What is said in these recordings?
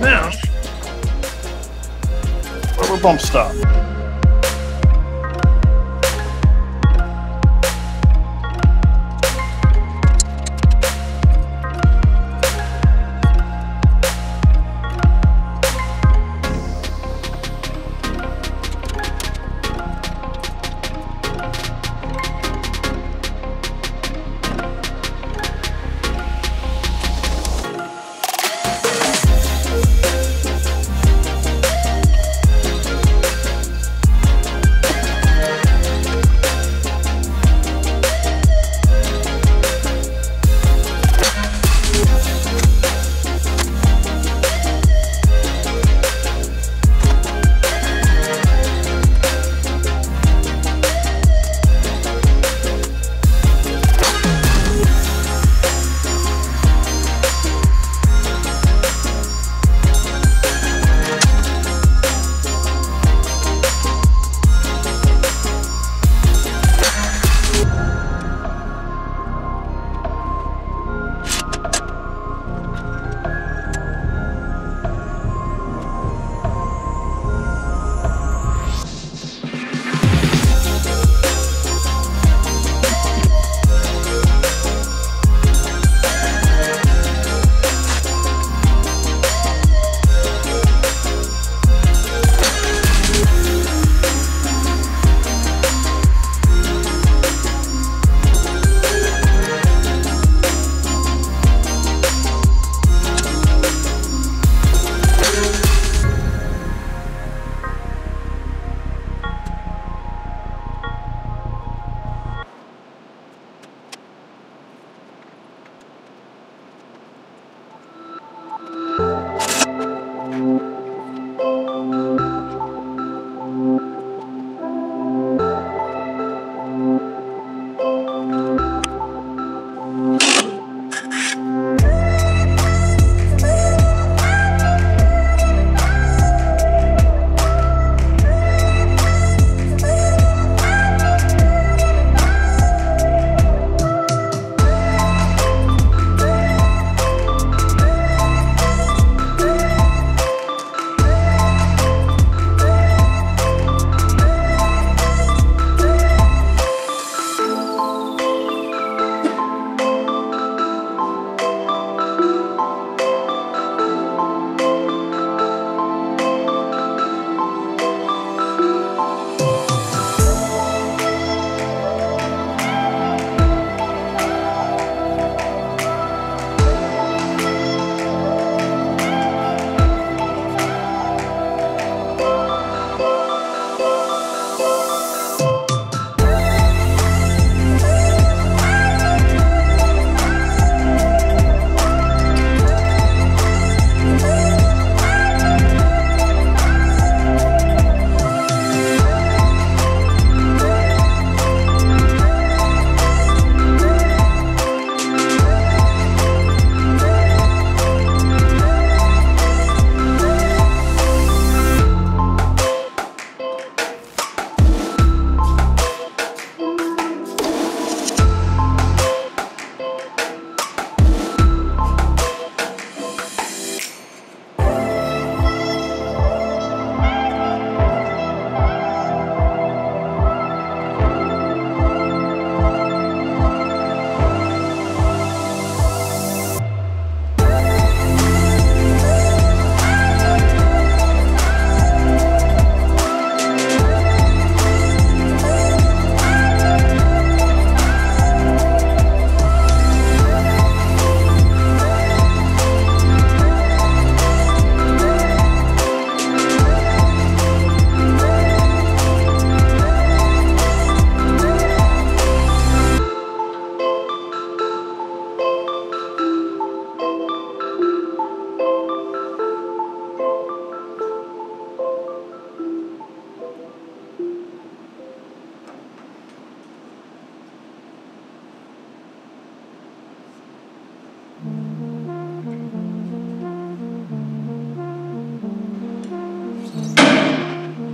Now, where will bump stop?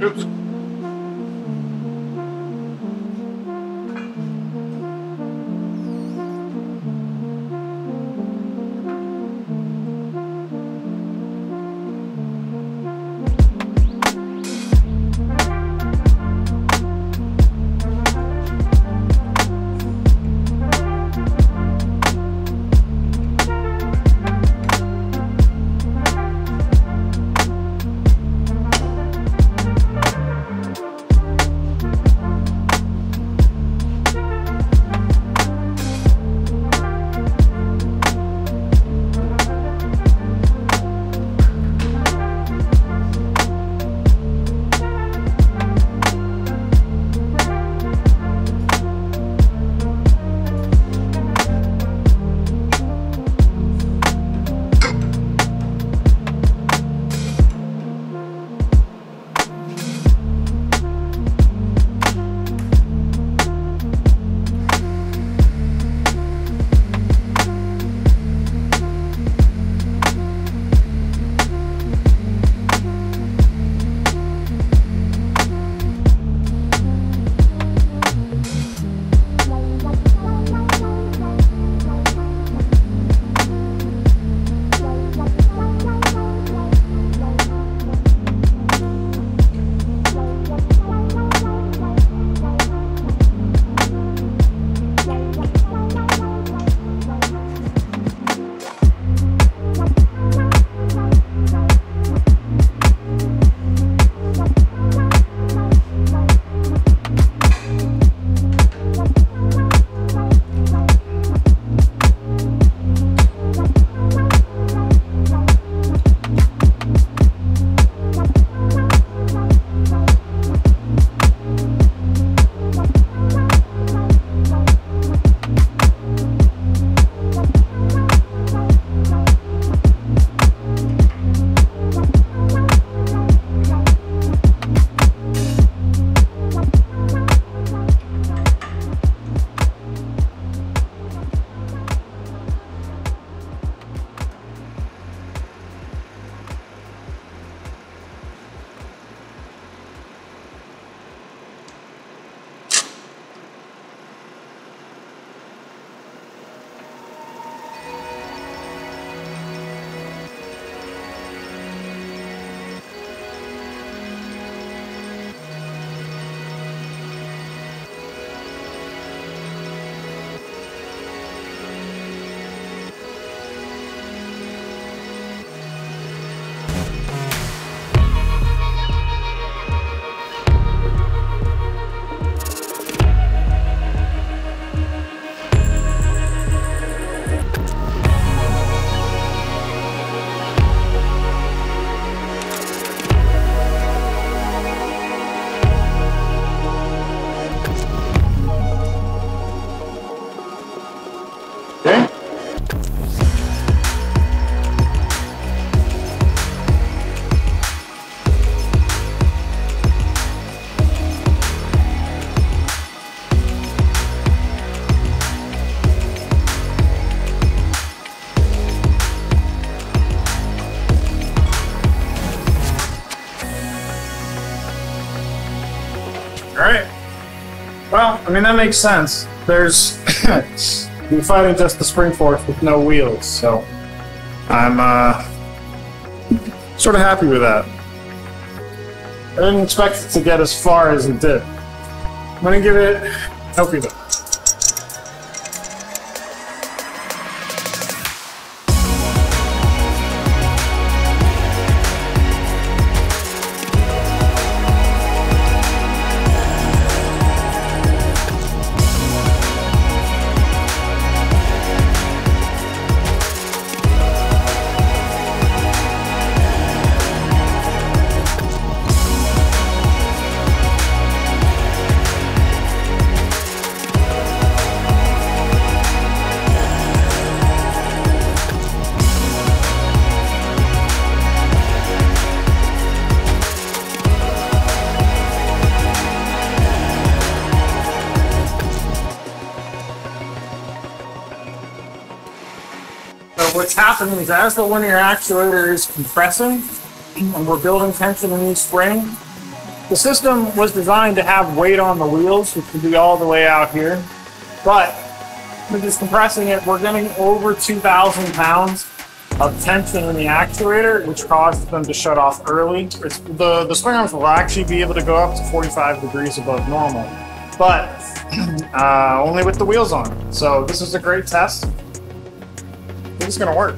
Oops. right. Well, I mean, that makes sense. There's you're fighting just the spring force with no wheels, so I'm sort of happy with that. I didn't expect it to get as far as it did. I'm gonna give it healthy though. So what's happening is as the linear actuator is compressing and we're building tension in each spring, the system was designed to have weight on the wheels, which can be all the way out here. But with this compressing it, we're getting over 2,000 pounds of tension in the actuator, which causes them to shut off early. The spring arms will actually be able to go up to 45 degrees above normal, but only with the wheels on. So this is a great test. It's gonna work.